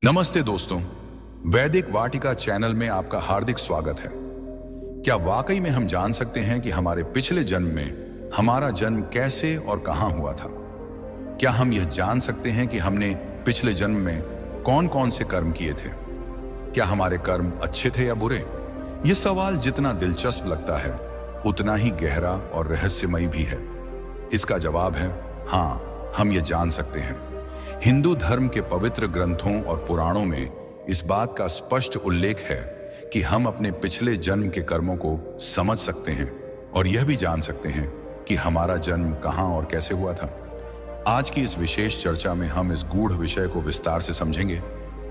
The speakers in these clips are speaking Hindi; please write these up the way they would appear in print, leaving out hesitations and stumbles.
नमस्ते दोस्तों, वैदिक वाटिका चैनल में आपका हार्दिक स्वागत है। क्या वाकई में हम जान सकते हैं कि हमारे पिछले जन्म में हमारा जन्म कैसे और कहां हुआ था? क्या हम यह जान सकते हैं कि हमने पिछले जन्म में कौन कौन से कर्म किए थे? क्या हमारे कर्म अच्छे थे या बुरे? यह सवाल जितना दिलचस्प लगता है उतना ही गहरा और रहस्यमयी भी है। इसका जवाब है हाँ, हम ये जान सकते हैं। हिंदू धर्म के पवित्र ग्रंथों और पुराणों में इस बात का स्पष्ट उल्लेख है कि हम अपने पिछले जन्म के कर्मों को समझ सकते हैं और यह भी जान सकते हैं कि हमारा जन्म कहां और कैसे हुआ था। आज की इस विशेष चर्चा में हम इस गूढ़ विषय को विस्तार से समझेंगे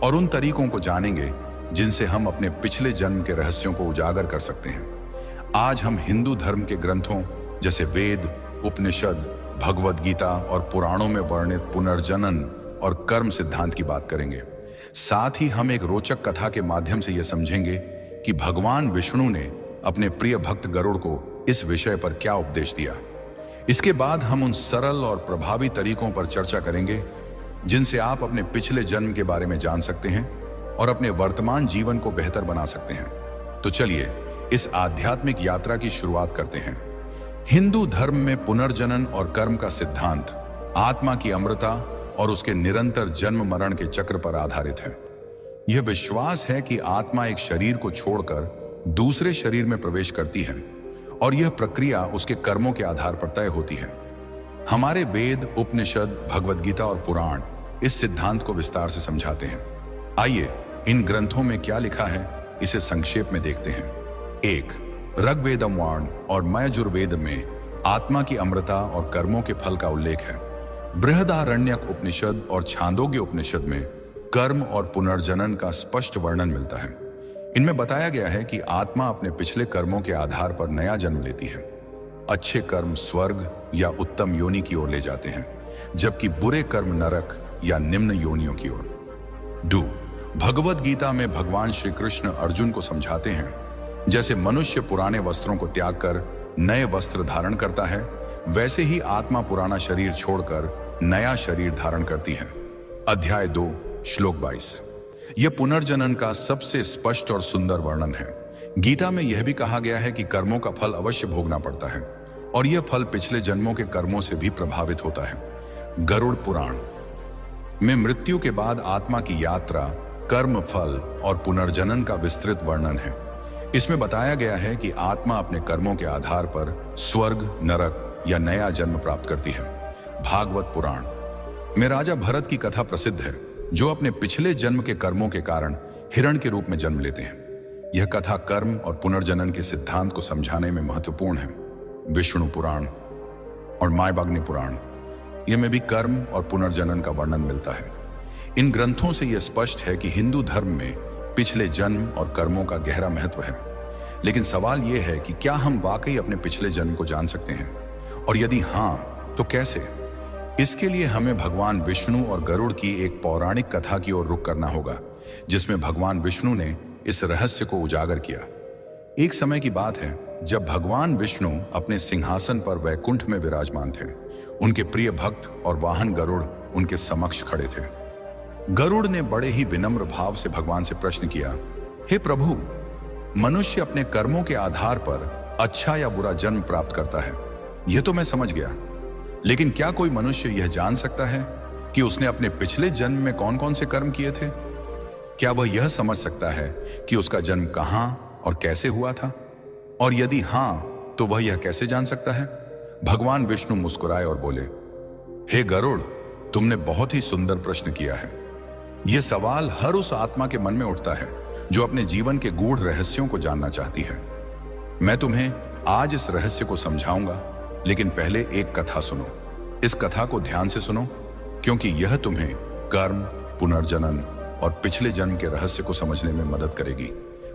और उन तरीकों को जानेंगे जिनसे हम अपने पिछले जन्म के रहस्यों को उजागर कर सकते हैं। आज हम हिंदू धर्म के ग्रंथों जैसे वेद, उपनिषद, भगवद गीता और पुराणों में वर्णित पुनर्जनन और कर्म सिद्धांत की बात करेंगे। साथ ही हम एक रोचक कथा के माध्यम से यह समझेंगे कि भगवान विष्णु ने अपने प्रिय भक्त गरुड़ को इस विषय पर क्या उपदेश दिया। इसके बाद हम उन सरल और प्रभावी तरीकों पर चर्चा करेंगे जिनसे आप अपने पिछले जन्म के बारे में जान सकते हैं और अपने वर्तमान जीवन को बेहतर बना सकते हैं। तो चलिए इस आध्यात्मिक यात्रा की शुरुआत करते हैं। हिंदू धर्म में पुनर्जनन और कर्म का सिद्धांत आत्मा की अमरता और उसके निरंतर जन्म मरण के चक्र पर आधारित है। यह विश्वास है कि आत्मा एक शरीर को छोड़कर दूसरे शरीर में प्रवेश करती है और यह प्रक्रिया उसके कर्मों के आधार पर तय होती है। हमारे वेद, उपनिषद, भगवद गीता और पुराण इस सिद्धांत को विस्तार से समझाते हैं। आइए इन ग्रंथों में क्या लिखा है इसे संक्षेप में देखते हैं। 1. ऋग्वेदम और यजुर्वेद में आत्मा की अमरता और कर्मों के फल का उल्लेख है। बृहदारण्यक उपनिषद और छांदोग्य उपनिषद में कर्म और पुनर्जनन का स्पष्ट वर्णन मिलता है। इनमें बताया गया है कि आत्मा अपने पिछले कर्मों के आधार पर नया जन्म लेती है। अच्छे कर्म स्वर्ग या उत्तम योनि की ओर ले जाते हैं, जबकि बुरे कर्म नरक या निम्न योनियों की ओर। 2. भगवद गीता में भगवान श्री कृष्ण अर्जुन को समझाते हैं, जैसे मनुष्य पुराने वस्त्रों को त्याग कर नए वस्त्र धारण करता है, वैसे ही आत्मा पुराना शरीर छोड़कर नया शरीर धारण करती है। अध्याय 2, श्लोक 22। यह पुनर्जनन का सबसे स्पष्ट और सुंदर वर्णन है। गीता में यह भी कहा गया है कि कर्मों का फल अवश्य भोगना पड़ता है और यह फल पिछले जन्मों के कर्मों से भी प्रभावित होता है। गरुड़ पुराण में मृत्यु के बाद आत्मा की यात्रा, कर्म फल और पुनर्जनन का विस्तृत वर्णन है। इसमें बताया गया है कि आत्मा अपने कर्मों के आधार पर स्वर्ग, नरक या नया जन्म प्राप्त करती है। भागवत पुराण में राजा भरत की कथा प्रसिद्ध है, जो अपने पिछले जन्म के कर्मों के कारण हिरण के रूप में जन्म लेते हैं। यह कथा कर्म और पुनर्जनन के सिद्धांत को समझाने में महत्वपूर्ण है। विष्णु पुराण और मायबाग्नि पुराण ये में भी कर्म और पुनर्जनन का वर्णन मिलता है। इन ग्रंथों से यह स्पष्ट है कि हिंदू धर्म में पिछले जन्म और कर्मों का गहरा महत्व है। लेकिन सवाल यह है कि क्या हम वाकई अपने पिछले जन्म को जान सकते हैं, और यदि हाँ तो कैसे? इसके लिए हमें भगवान विष्णु और गरुड़ की एक पौराणिक कथा की ओर रुख करना होगा, जिसमें भगवान विष्णु ने इस रहस्य को उजागर किया। एक समय की बात है जब भगवान विष्णु अपने सिंहासन पर वैकुंठ में विराजमान थे। उनके प्रिय भक्त और वाहन गरुड़ उनके समक्ष खड़े थे। गरुड़ ने बड़े ही विनम्र भाव से भगवान से प्रश्न किया, हे प्रभु, मनुष्य अपने कर्मों के आधार पर अच्छा या बुरा जन्म प्राप्त करता है, यह तो मैं समझ गया, लेकिन क्या कोई मनुष्य यह जान सकता है कि उसने अपने पिछले जन्म में कौन कौन से कर्म किए थे? क्या वह यह समझ सकता है कि उसका जन्म कहां और कैसे हुआ था? और यदि हां, तो वह यह कैसे जान सकता है? भगवान विष्णु मुस्कुराए और बोले, हे गरुड़, तुमने बहुत ही सुंदर प्रश्न किया है। यह सवाल हर उस आत्मा के मन में उठता है जो अपने जीवन के गूढ़ रहस्यों को जानना चाहती है। मैं तुम्हें आज इस रहस्य को समझाऊंगा, लेकिन पहले एक कथा सुनो। इस कथा को ध्यान से सुनो, क्योंकि यह तुम्हें कर्म, पुनर्जनन और पिछले जन्म के रहस्य को समझने में मदद करेगी।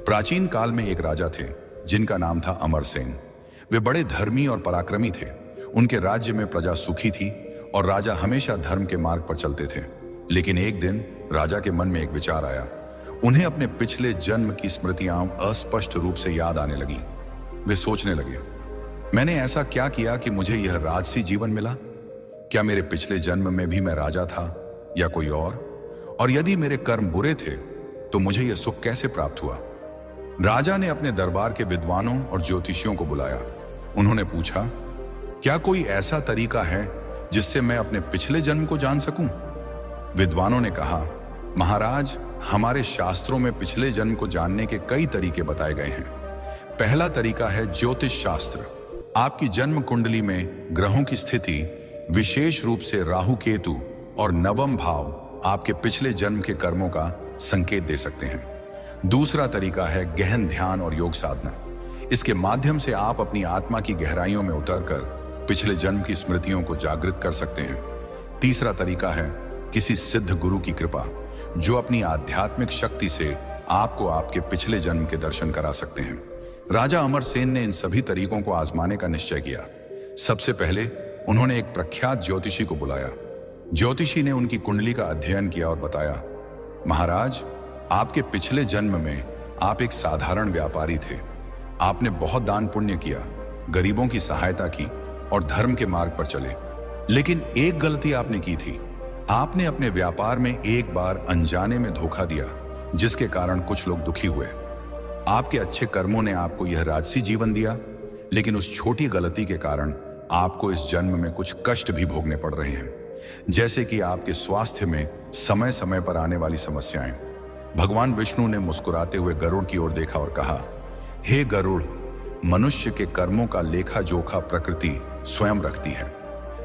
प्राचीन काल में एक राजा थे जिनका नाम था अमरसेन। वे बड़े धर्मी और पराक्रमी थे। उनके राज्य में प्रजा सुखी थी और राजा हमेशा धर्म के मार्ग पर चलते थे। लेकिन एक दिन राजा के मन में एक विचार आया। उन्हें अपने पिछले जन्म की स्मृतियां अस्पष्ट रूप से याद आने लगी। वे सोचने लगे, मैंने ऐसा क्या किया कि मुझे यह राजसी जीवन मिला? क्या मेरे पिछले जन्म में भी मैं राजा था या कोई और? और यदि मेरे कर्म बुरे थे तो मुझे यह सुख कैसे प्राप्त हुआ? राजा ने अपने दरबार के विद्वानों और ज्योतिषियों को बुलाया। उन्होंने पूछा, क्या कोई ऐसा तरीका है जिससे मैं अपने पिछले जन्म को जान सकूं? विद्वानों ने कहा, महाराज, हमारे शास्त्रों में पिछले जन्म को जानने के कई तरीके बताए गए हैं। पहला तरीका है ज्योतिष शास्त्र। आपकी जन्म कुंडली में ग्रहों की स्थिति, विशेष रूप से राहु केतु और नवम भाव आपके पिछले जन्म के कर्मों का संकेत दे सकते हैं। दूसरा तरीका है गहन ध्यान और योग साधना। इसके माध्यम से आप अपनी आत्मा की गहराइयों में उतरकर पिछले जन्म की स्मृतियों को जागृत कर सकते हैं। तीसरा तरीका है किसी सिद्ध गुरु की कृपा, जो अपनी आध्यात्मिक शक्ति से आपको आपके पिछले जन्म के दर्शन करा सकते हैं। राजा अमरसेन ने इन सभी तरीकों को आजमाने का निश्चय किया। सबसे पहले उन्होंने एक प्रख्यात ज्योतिषी को बुलाया। ज्योतिषी ने उनकी कुंडली का अध्ययन किया और बताया, महाराज, आपके पिछले जन्म में आप एक साधारण व्यापारी थे। आपने बहुत दान पुण्य किया, गरीबों की सहायता की और धर्म के मार्ग पर चले। लेकिन एक गलती आपने की थी। आपने अपने व्यापार में एक बार अनजाने में धोखा दिया, जिसके कारण कुछ लोग दुखी हुए। आपके अच्छे कर्मों ने आपको यह राजसी जीवन दिया, लेकिन उस छोटी गलती के कारण आपको इस जन्म में कुछ कष्ट भी भोगने पड़ रहे हैं, जैसे कि आपके स्वास्थ्य में समय समय पर आने वाली समस्याएं। भगवान विष्णु ने मुस्कुराते हुए गरुड़ की ओर देखा और कहा, हे गरुड़, मनुष्य के कर्मों का लेखा जोखा प्रकृति स्वयं रखती है।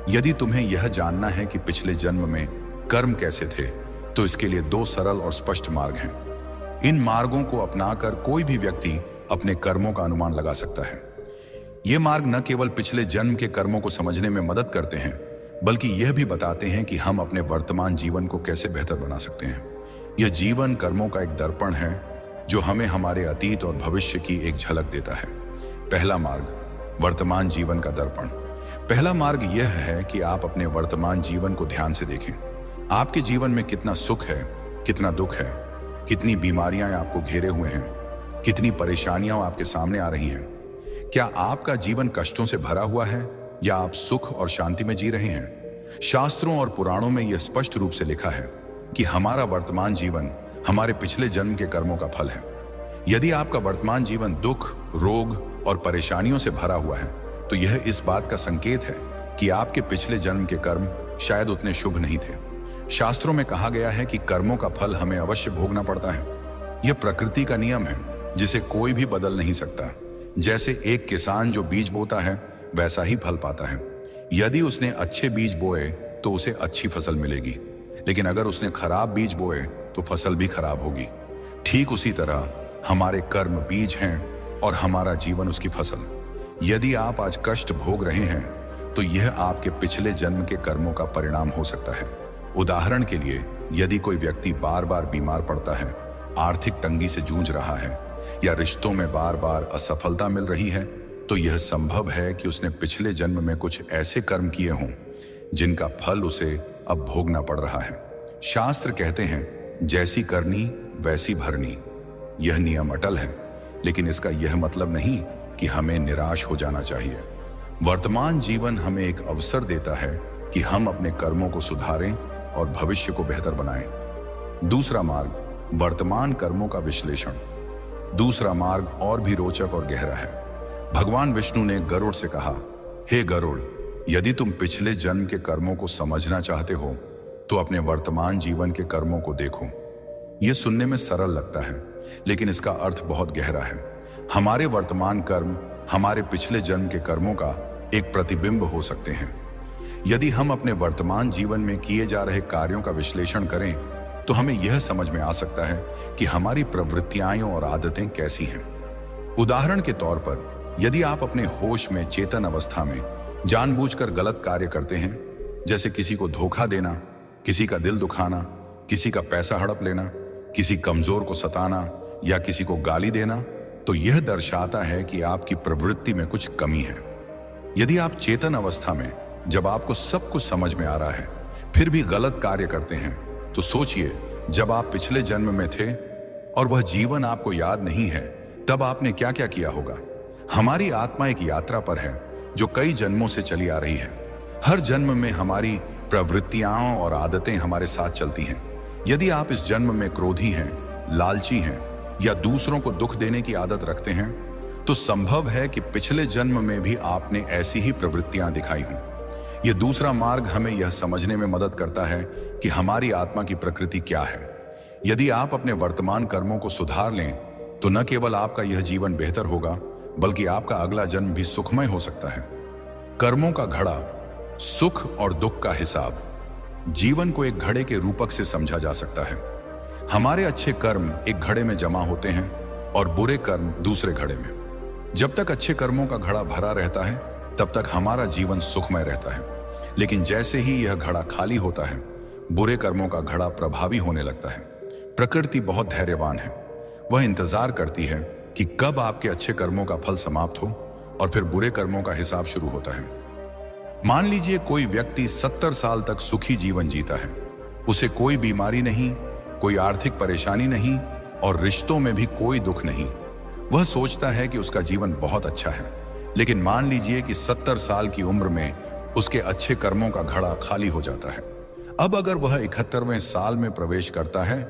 यदि तुम्हें यह जानना है कि पिछले जन्म में कर्म कैसे थे, तो इसके लिए 2 सरल और स्पष्ट मार्ग हैं। इन मार्गों को अपनाकर कोई भी व्यक्ति अपने कर्मों का अनुमान लगा सकता है। ये मार्ग न केवल पिछले जन्म के कर्मों को समझने में मदद करते हैं, बल्कि यह भी बताते हैं कि हम अपने वर्तमान जीवन को कैसे बेहतर बना सकते हैं। यह जीवन कर्मों का एक दर्पण है, जो हमें हमारे अतीत और भविष्य की एक झलक देता है। पहला मार्ग, वर्तमान जीवन का दर्पण। पहला मार्ग यह है कि आप अपने वर्तमान जीवन को ध्यान से देखें। आपके जीवन में कितना सुख है, कितना दुख है, कितनी बीमारियां आपको घेरे हुए हैं, कितनी परेशानियां आपके सामने आ रही हैं। क्या आपका जीवन कष्टों से भरा हुआ है या आप सुख और शांति में जी रहे हैं? शास्त्रों और पुराणों में यह स्पष्ट रूप से लिखा है कि हमारा वर्तमान जीवन हमारे पिछले जन्म के कर्मों का फल है। यदि आपका वर्तमान जीवन दुख, रोग और परेशानियों से भरा हुआ है, तो यह इस बात का संकेत है कि आपके पिछले जन्म के कर्म शायद उतने शुभ नहीं थे। शास्त्रों में कहा गया है कि कर्मों का फल हमें अवश्य भोगना पड़ता है। यह प्रकृति का नियम है, जिसे कोई भी बदल नहीं सकता। जैसे एक किसान जो बीज बोता है, वैसा ही फल पाता है। यदि उसने अच्छे बीज बोए तो उसे अच्छी फसल मिलेगी, लेकिन अगर उसने खराब बीज बोए तो फसल भी खराब होगी। ठीक उसी तरह हमारे कर्म बीज हैं और हमारा जीवन उसकी फसल। यदि आप आज कष्ट भोग रहे हैं, तो यह आपके पिछले जन्म के कर्मों का परिणाम हो सकता है। उदाहरण के लिए, यदि कोई व्यक्ति बार बार बीमार पड़ता है, आर्थिक तंगी से जूझ रहा है या रिश्तों में बार बार असफलता मिल रही है, तो यह संभव है कि उसने पिछले जन्म में कुछ ऐसे कर्म किए हों जिनका फल उसे अब भोगना पड़ रहा है। शास्त्र कहते हैं, जैसी करनी वैसी भरनी। यह नियम अटल है, लेकिन इसका यह मतलब नहीं कि हमें निराश हो जाना चाहिए। वर्तमान जीवन हमें एक अवसर देता है कि हम अपने कर्मों को सुधारें और भविष्य को बेहतर बनाएं। दूसरा मार्ग, वर्तमान कर्मों का विश्लेषण। दूसरा मार्ग और भी रोचक और गहरा है। भगवान विष्णु ने गरुड़ से कहा, हे गरुड़, यदि तुम पिछले जन्म के कर्मों को समझना चाहते हो, तो अपने वर्तमान जीवन के कर्मों को देखो। यह सुनने में सरल लगता है, लेकिन इसका अर्थ बहुत गहरा है। हमारे वर्तमान कर्म हमारे पिछले जन्म के कर्मों का एक प्रतिबिंब हो सकते हैं। यदि हम अपने वर्तमान जीवन में किए जा रहे कार्यों का विश्लेषण करें, तो हमें यह समझ में आ सकता है कि हमारी प्रवृत्तियां और आदतें कैसी हैं। उदाहरण के तौर पर, यदि आप अपने होश में चेतन अवस्था में जानबूझकर गलत कार्य करते हैं, जैसे किसी को धोखा देना, किसी का दिल दुखाना, किसी का पैसा हड़प लेना, किसी कमजोर को सताना या किसी को गाली देना, तो यह दर्शाता है कि आपकी प्रवृत्ति में कुछ कमी है। यदि आप चेतन अवस्था में, जब आपको सब कुछ समझ में आ रहा है, फिर भी गलत कार्य करते हैं, तो सोचिए, जब आप पिछले जन्म में थे और वह जीवन आपको याद नहीं है, तब आपने क्या क्या किया होगा। हमारी आत्मा एक यात्रा पर है जो कई जन्मों से चली आ रही है। हर जन्म में हमारी प्रवृत्तियां और आदतें हमारे साथ चलती हैं। यदि आप इस जन्म में क्रोधी हैं, लालची हैं या दूसरों को दुख देने की आदत रखते हैं, तो संभव है कि पिछले जन्म में भी आपने ऐसी ही प्रवृत्तियां दिखाई हों। यह दूसरा मार्ग हमें यह समझने में मदद करता है कि हमारी आत्मा की प्रकृति क्या है। यदि आप अपने वर्तमान कर्मों को सुधार लें, तो न केवल आपका यह जीवन बेहतर होगा, बल्कि आपका अगला जन्म भी सुखमय हो सकता है। कर्मों का घड़ा, सुख और दुख का हिसाब। जीवन को एक घड़े के रूपक से समझा जा सकता है। हमारे अच्छे कर्म एक घड़े में जमा होते हैं और बुरे कर्म दूसरे घड़े में। जब तक अच्छे कर्मों का घड़ा भरा रहता है, तब तक हमारा जीवन सुखमय रहता है। लेकिन जैसे ही यह घड़ा खाली होता है, बुरे कर्मों का घड़ा प्रभावी होने लगता है। प्रकृति बहुत धैर्यवान है। वह इंतजार करती है कि कब आपके अच्छे कर्मों का फल समाप्त हो और फिर बुरे कर्मों का हिसाब शुरू होता है। मान लीजिए कोई व्यक्ति 70 साल तक सुखी जीवन जीता है। उसे कोई बीमारी नहीं, कोई आर्थिक परेशानी नहीं और रिश्तों में भी कोई दुख नहीं। वह सोचता है कि उसका जीवन बहुत अच्छा है। लेकिन मान लीजिए कि 70 साल की उम्र में उसके अच्छे कर्मों का घड़ा खाली हो जाता है। अब अगर वह 71वें साल में प्रवेश करता है,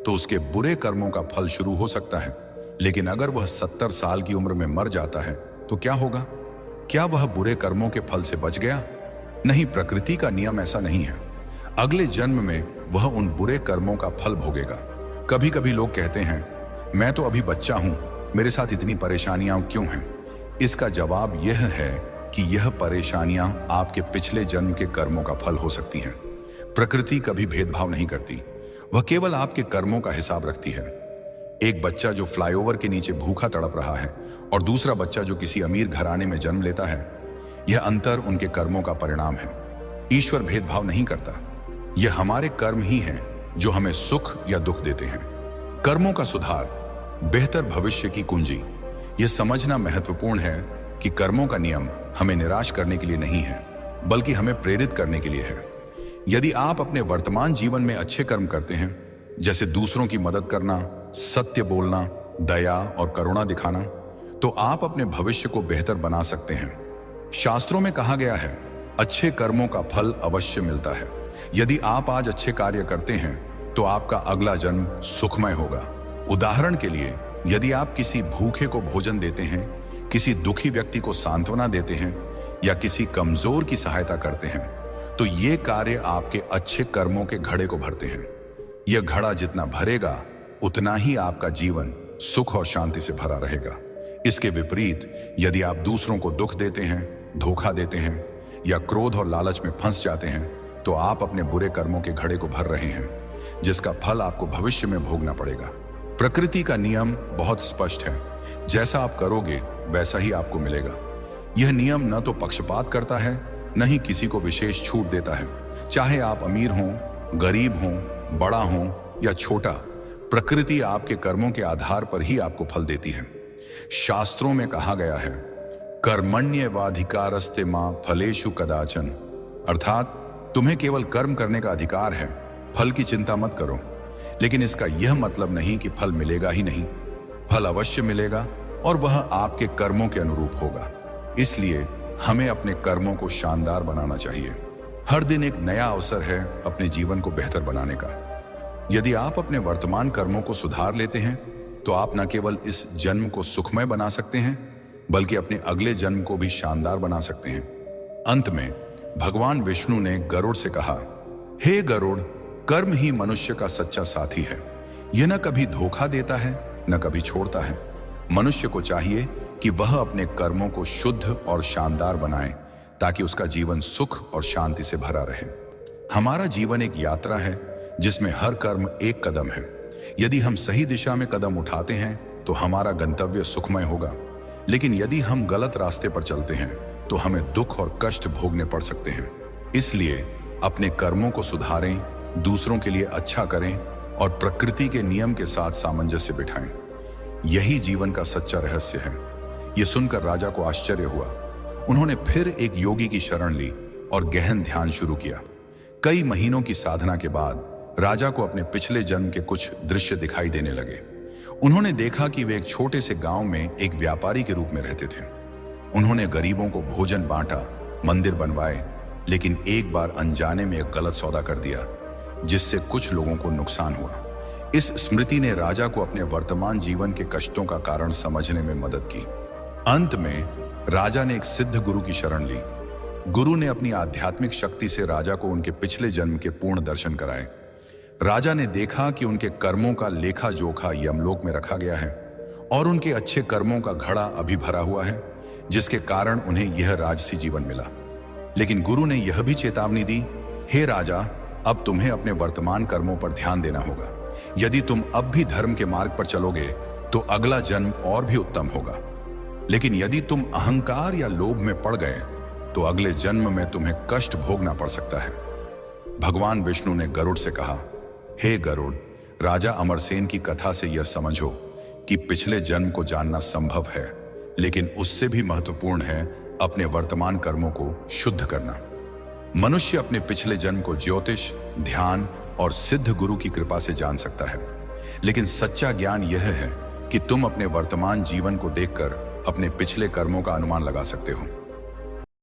तो उसके बुरे कर्मों का फल शुरू हो सकता है। लेकिन अगर वह 70 साल की उम्र में मर जाता है, तो क्या होगा? क्या वह बुरे कर्मों के फल से बच गया? नहीं, प्रकृति का नियम ऐसा नहीं है। अगले जन्म में वह उन बुरे कर्मों का फल भोगेगा। कभी कभी लोग कहते हैं, मैं तो अभी बच्चा हूं, मेरे साथ इतनी परेशानियां क्यों हैं? इसका जवाब यह है कि यह परेशानियां आपके पिछले जन्म के कर्मों का फल हो सकती हैं। प्रकृति कभी भेदभाव नहीं करती, वह केवल आपके कर्मों का हिसाब रखती है। एक बच्चा जो फ्लाईओवर के नीचे भूखा तड़प रहा है और दूसरा बच्चा जो किसी अमीर घराने में जन्म लेता है, यह अंतर उनके कर्मों का परिणाम है। ईश्वर भेदभाव नहीं करता। यह हमारे कर्म ही हैं जो हमें सुख या दुख देते हैं। कर्मों का सुधार, बेहतर भविष्य की कुंजी। यह समझना महत्वपूर्ण है कि कर्मों का नियम हमें निराश करने के लिए नहीं है, बल्कि हमें प्रेरित करने के लिए है। यदि आप अपने वर्तमान जीवन में अच्छे कर्म करते हैं, जैसे दूसरों की मदद करना, सत्य बोलना, दया और करुणा दिखाना, तो आप अपने भविष्य को बेहतर बना सकते हैं। शास्त्रों में कहा गया है, अच्छे कर्मों का फल अवश्य मिलता है। यदि आप आज अच्छे कार्य करते हैं, तो आपका अगला जन्म सुखमय होगा। उदाहरण के लिए, यदि आप किसी भूखे को भोजन देते हैं, किसी दुखी व्यक्ति को सांत्वना देते हैं या किसी कमजोर की सहायता करते हैं, तो ये कार्य आपके अच्छे कर्मों के घड़े को भरते हैं। यह घड़ा जितना भरेगा, उतना ही आपका जीवन सुख और शांति से भरा रहेगा। इसके विपरीत, यदि आप दूसरों को दुख देते हैं, धोखा देते हैं या क्रोध और लालच में फंस जाते हैं, तो आप अपने बुरे कर्मों के घड़े को भर रहे हैं, जिसका फल आपको भविष्य में भोगना पड़ेगा। प्रकृति का नियम बहुत स्पष्ट है, जैसा आप करोगे वैसा ही आपको मिलेगा। यह नियम न तो पक्षपात करता है, न ही किसी को विशेष छूट देता है। चाहे आप अमीर हों, गरीब हों, बड़ा हों या छोटा, प्रकृति आपके कर्मों के आधार पर ही आपको फल देती है। शास्त्रों में कहा गया है, कर्मण्येवाधिकारस्ते मां फलेषु कदाचन, अर्थात तुम्हें केवल कर्म करने का अधिकार है, फल की चिंता मत करो। लेकिन इसका यह मतलब नहीं कि फल मिलेगा ही नहीं। फल अवश्य मिलेगा और वह आपके कर्मों के अनुरूप होगा। इसलिए हमें अपने कर्मों को शानदार बनाना चाहिए। हर दिन एक नया अवसर है अपने जीवन को बेहतर बनाने का। यदि आप अपने वर्तमान कर्मों को सुधार लेते हैं, तो आप न केवल इस जन्म को सुखमय बना सकते हैं, बल्कि अपने अगले जन्म को भी शानदार बना सकते हैं। अंत में भगवान विष्णु ने गरुड़ से कहा, हे गरुड़, कर्म ही मनुष्य का सच्चा साथी है। यह न कभी धोखा देता है, न कभी छोड़ता है। मनुष्य को चाहिए कि वह अपने कर्मों को शुद्ध और शानदार बनाए, ताकि उसका जीवन सुख और शांति से भरा रहे। हमारा जीवन एक यात्रा है, जिसमें हर कर्म एक कदम है। यदि हम सही दिशा में कदम उठाते हैं, तो हमारा गंतव्य सुखमय होगा। लेकिन यदि हम गलत रास्ते पर चलते हैं, तो हमें दुख और कष्ट भोगने पड़ सकते हैं। इसलिए अपने कर्मों को सुधारें, दूसरों के लिए अच्छा करें और प्रकृति के नियम के साथ सामंजस्य बिठाएं। यही जीवन का सच्चा रहस्य है। यह सुनकर राजा को आश्चर्य हुआ। उन्होंने फिर एक योगी की शरण ली और गहन ध्यान शुरू किया। कई महीनों की साधना के बाद राजा को अपने पिछले जन्म के कुछ दृश्य दिखाई देने लगे। उन्होंने देखा कि वे एक छोटे से गांव में एक व्यापारी के रूप में रहते थे। उन्होंने गरीबों को भोजन बांटा, मंदिर बनवाए, लेकिन एक बार अनजाने में एक गलत सौदा कर दिया। जिससे कुछ लोगों को नुकसान हुआ। इस स्मृति ने राजा को अपने वर्तमान जीवन के कष्टों का कारण समझने में मदद की। अंत में राजा ने एक सिद्ध गुरु की शरण ली। गुरु ने अपनी आध्यात्मिक शक्ति से राजा को उनके पिछले जन्म के पूर्ण दर्शन कराए। राजा ने देखा कि उनके कर्मों का लेखा जोखा यमलोक में रखा गया है और उनके अच्छे कर्मों का घड़ा अभी भरा हुआ है, जिसके कारण उन्हें यह राजसी जीवन मिला। लेकिन गुरु ने यह भी चेतावनी दी, हे राजा, अब तुम्हें अपने वर्तमान कर्मों पर ध्यान देना होगा। यदि तुम अब भी धर्म के मार्ग पर चलोगे तो अगला जन्म और भी उत्तम होगा। लेकिन यदि तुम अहंकार या लोभ में पड़ गए तो अगले जन्म में तुम्हें कष्ट भोगना पड़ सकता है। भगवान विष्णु ने गरुड़ से कहा, हे गरुड़, राजा अमरसेन की कथा से यह समझो कि पिछले जन्म को जानना संभव है, लेकिन उससे भी महत्वपूर्ण है अपने वर्तमान कर्मों को शुद्ध करना। मनुष्य अपने पिछले जन्म को ज्योतिष, ध्यान और सिद्ध गुरु की कृपा से जान सकता है, लेकिन सच्चा ज्ञान यह है कि तुम अपने वर्तमान जीवन को देखकर अपने पिछले कर्मों का अनुमान लगा सकते हो।